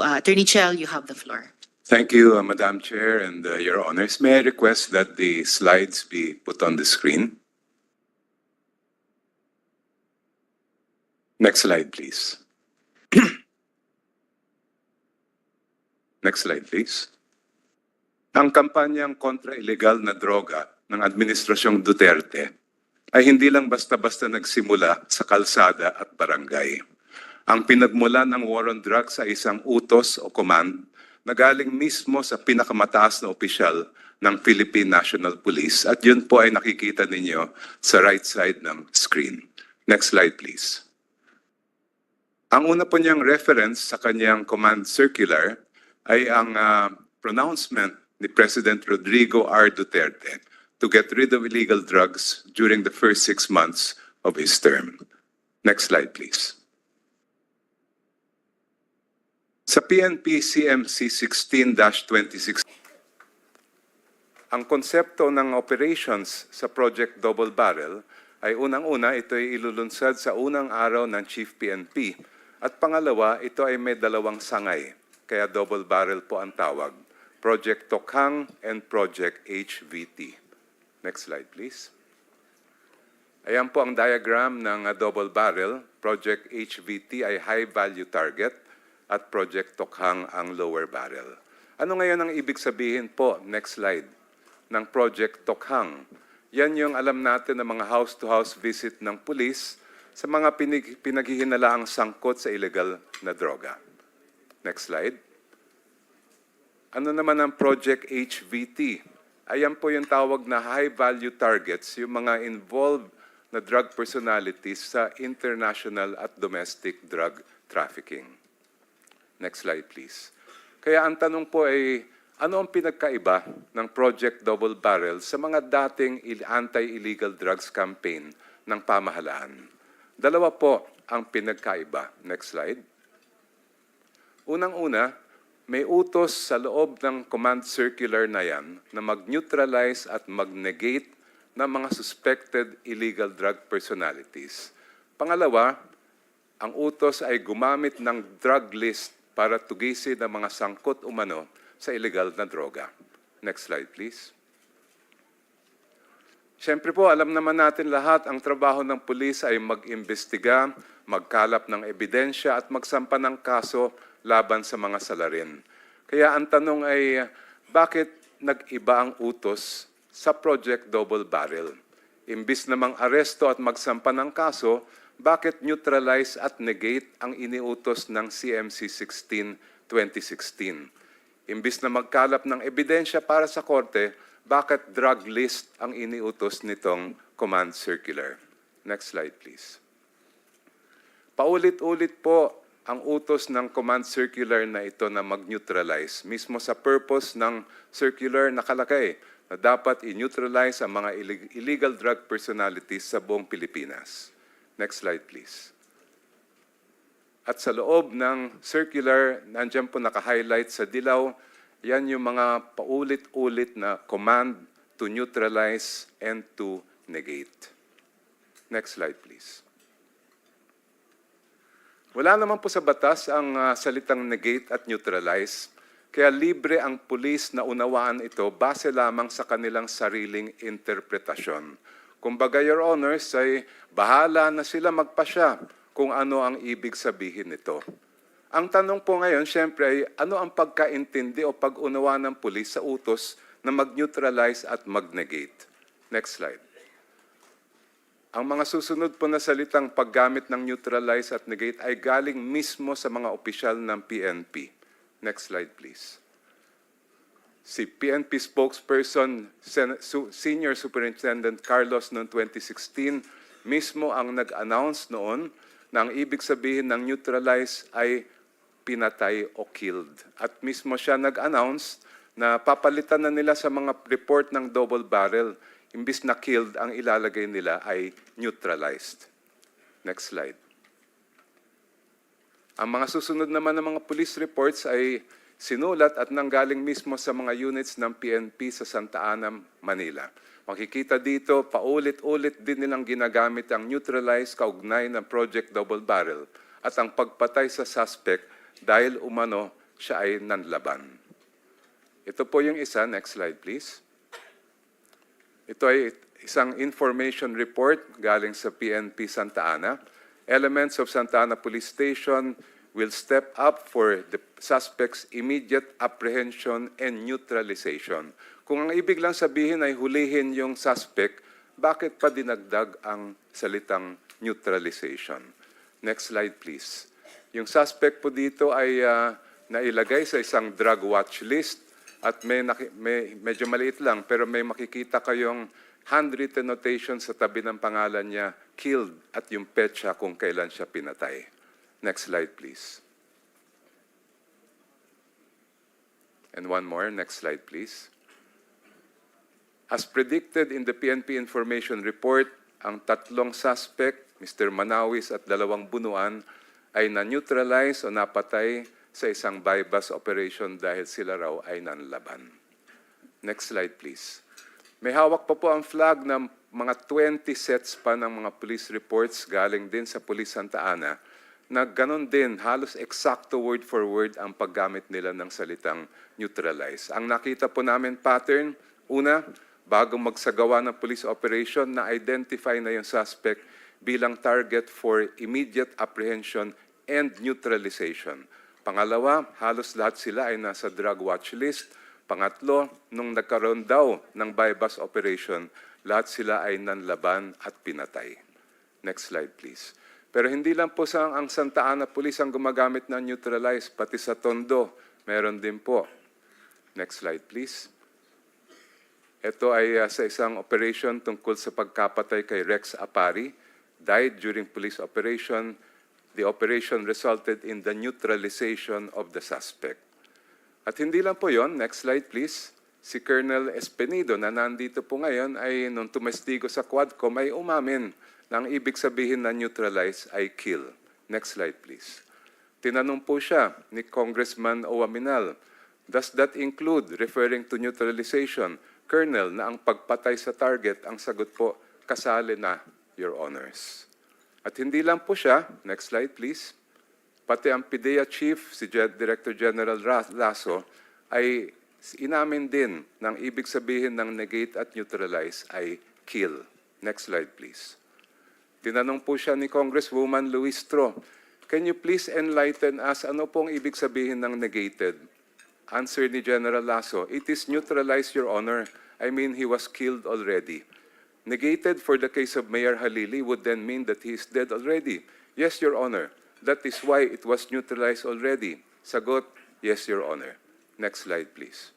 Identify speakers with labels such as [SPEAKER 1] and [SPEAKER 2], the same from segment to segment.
[SPEAKER 1] Attorney Chell, you have the floor.
[SPEAKER 2] Thank you, Madam Chair and Your Honors. May I request that the slides be put on the screen? Next slide, please. Next slide, please. Ang kampanyang kontra illegal na droga ng Administrasyong Duterte ay hindi lang basta-basta nagsimula sa kalsada at barangay. Ang pinagmula ng war on drugs ay isang utos o command na galing mismo sa pinakamataas na opisyal ng Philippine National Police at yun po ay nakikita ninyo sa right side ng screen. Next slide, please. Ang una po niyang reference sa kanyang command circular ay ang pronouncement ni President Rodrigo R. Duterte to get rid of illegal drugs during the first 6 months of his term. Next slide, please. Sa PNP CMC 16-26, ang konsepto ng operations sa Project Double Barrel ay unang-una ito ay ilulunsad sa unang araw ng Chief PNP at pangalawa ito ay may dalawang sangay, kaya double barrel po ang tawag, Project Tokhang and Project HVT. Next slide, please. Ayan po ang diagram ng double barrel. Project HVT ay high value target at Project Tokhang ang lower barrel. Ano ngayon ang ibig sabihin po, next slide, ng Project Tokhang? Yan yung alam natin ng mga house-to-house visit ng pulis sa mga pinaghihinalaang sangkot sa illegal na droga. Next slide. Ano naman ang Project HVT? Ayan po yung tawag na high-value targets, yung mga involved na drug personalities sa international at domestic drug trafficking. Next slide, please. Kaya ang tanong po ay, ano ang pinagkaiba ng Project Double Barrel sa mga dating anti-illegal drugs campaign ng pamahalaan? Dalawa po ang pinagkaiba. Next slide. Unang-una, may utos sa loob ng command circular na yan na mag-neutralize at mag-negate ng mga suspected illegal drug personalities. Pangalawa, ang utos ay gumamit ng drug list para tugisin ang mga sangkot umano sa illegal na droga. Next slide, please. Siyempre po, alam naman natin lahat, ang trabaho ng pulis ay mag-imbestiga, magkalap ng ebidensya at magsampa ng kaso laban sa mga salarin. Kaya ang tanong ay, bakit nag-iba ang utos sa Project Double Barrel? Imbis namang aresto at magsampa ng kaso, bakit neutralize at negate ang iniutos ng CMC 16-2016? Imbis na magkalap ng ebidensya para sa korte, bakit drug list ang iniutos nitong command circular? Next slide, please. Paulit-ulit po ang utos ng command circular na ito na mag-neutralize. Mismo sa purpose ng circular nakalagay na dapat i-neutralize ang mga illegal drug personalities sa buong Pilipinas. Next slide, please. At sa loob ng circular, nandiyan po naka-highlight sa dilaw, yan yung mga paulit-ulit na command to neutralize and to negate. Next slide, please. Wala naman po sa batas ang salitang negate at neutralize, kaya libre ang pulis na unawaan ito base lamang sa kanilang sariling interpretasyon. Kumbaga, Your Honors, ay bahala na sila magpasya kung ano ang ibig sabihin nito. Ang tanong po ngayon, siyempre, ay ano ang pagkaintindi o pag-unawa ng pulis sa utos na mag-neutralize at mag-negate? Next slide. Ang mga susunod po na salitang paggamit ng neutralize at negate ay galing mismo sa mga opisyal ng PNP. Next slide, please. Si PNP spokesperson, Senior Superintendent Carlos noong 2016, mismo ang nag-announce noon na ang ibig sabihin ng neutralize ay pinatay o killed. At mismo siya nag-announce na papalitan na nila sa mga report ng double barrel. Imbis na killed, ang ilalagay nila ay neutralized. Next slide. Ang mga susunod naman ng mga police reports ay sinulat at nanggaling mismo sa mga units ng PNP sa Santa Ana, Manila. Makikita dito, paulit-ulit din nilang ginagamit ang neutralize kaugnay ng Project Double Barrel at ang pagpatay sa suspect dahil umano siya ay nanlaban. Ito po yung isa. Next slide, please. Ito ay isang information report galing sa PNP Santa Ana. Elements of Santa Ana Police Station will step up for the suspect's immediate apprehension and neutralization. Kung ang ibig lang sabihin ay hulihin yung suspect, bakit pa dinagdag ang salitang neutralization? Next slide, please. Yung suspect po dito ay nailagay sa isang drug watch list at medyo maliit lang pero may makikita kayong handwritten notation sa tabi ng pangalan niya, killed, at yung petsa kung kailan siya pinatay. Next slide, please. And one more. Next slide, please. As predicted in the PNP information report, ang tatlong suspect, Mr. Manawis at 2 bunuan, ay na-neutralize o napatay sa isang bypass operation dahil sila raw ay nanlaban. Next slide, please. May hawak pa po ang flag ng mga 20 sets pa ng mga police reports galing din sa Police Santa Ana na ganon din, halos eksakto word for word ang paggamit nila ng salitang neutralize. Ang nakita po namin pattern, una, bago magsagawa ng police operation, na-identify na yung suspect bilang target for immediate apprehension and neutralization. Pangalawa, halos lahat sila ay nasa drug watch list. Pangatlo, nung nagkaroon daw ng bypass operation, lahat sila ay nanlaban at pinatay. Next slide, please. Pero hindi lang po ang Santa Ana Police ang gumagamit ng neutralize, pati sa Tondo, meron din po. Next slide, please. Ito ay sa isang operation tungkol sa pagkapatay kay Rex Apari. Died during police operation. The operation resulted in the neutralization of the suspect. At hindi lang po yon, next slide please, si Colonel Espenido na nandito po ngayon ay nung tumestigo sa Quadcom ay umamin na ang ibig sabihin na neutralize ay kill. Next slide please. Tinanong po siya ni Congressman Owaminal, does that include referring to neutralization, Colonel, na ang pagpatay sa target? Ang sagot po, kasali na, Your Honors. At hindi lang po siya, next slide please, pati ang PIDEA Chief, si Director General Lasso, ay inamin din ng ibig sabihin ng negate at neutralize ay kill. Next slide, please. Tinanong po siya ni Congresswoman Luistro, can you please enlighten us ano pong ibig sabihin ng negated? Answer ni General Lasso, it is neutralized, Your Honor. I mean, he was killed already. Negated for the case of Mayor Halili would then mean that he is dead already. Yes, Your Honor. That is why it was neutralized already. Sagot, yes, Your Honor. Next slide, please.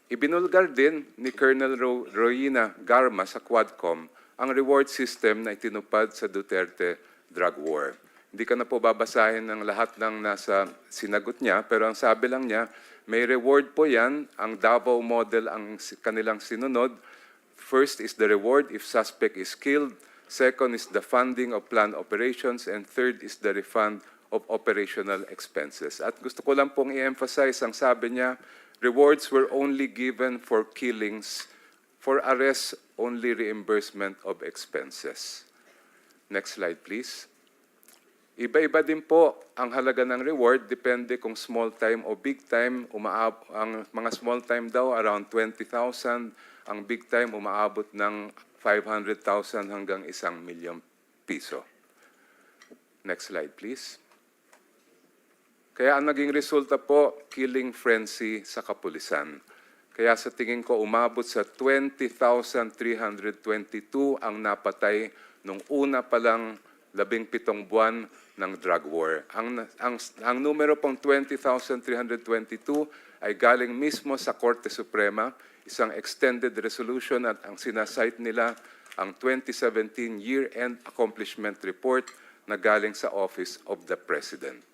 [SPEAKER 2] Ibinulgar din ni Colonel Royina Garma sa Quadcom ang reward system na itinupad sa Duterte drug war. Hindi ka na po babasahin ng lahat ng nasa sinagot niya, pero ang sabi lang niya, may reward po yan, ang Davao model ang kanilang sinunod. First is the reward if suspect is killed. Second is the funding of planned operations. And third is the refund of operational expenses. At gusto ko lang pong i-emphasize, ang sabi niya, rewards were only given for killings. For arrests, only reimbursement of expenses. Next slide, please. Iba-iba din po ang halaga ng reward, depende kung small time o big time. Ang mga small time daw, around 20,000. Ang big time, umaabot ng 500,000 hanggang 1,000,000 piso. Next slide, please. Kaya ang naging resulta po, killing frenzy sa kapulisan. Kaya sa tingin ko, umabot sa 20,322 ang napatay nung una pa lang 17 buwan ng drug war. Ang numero pong 20,322 ay galing mismo sa Korte Suprema, isang extended resolution, at ang sinasite nila ang 2017 Year-End Accomplishment Report na galing sa Office of the President.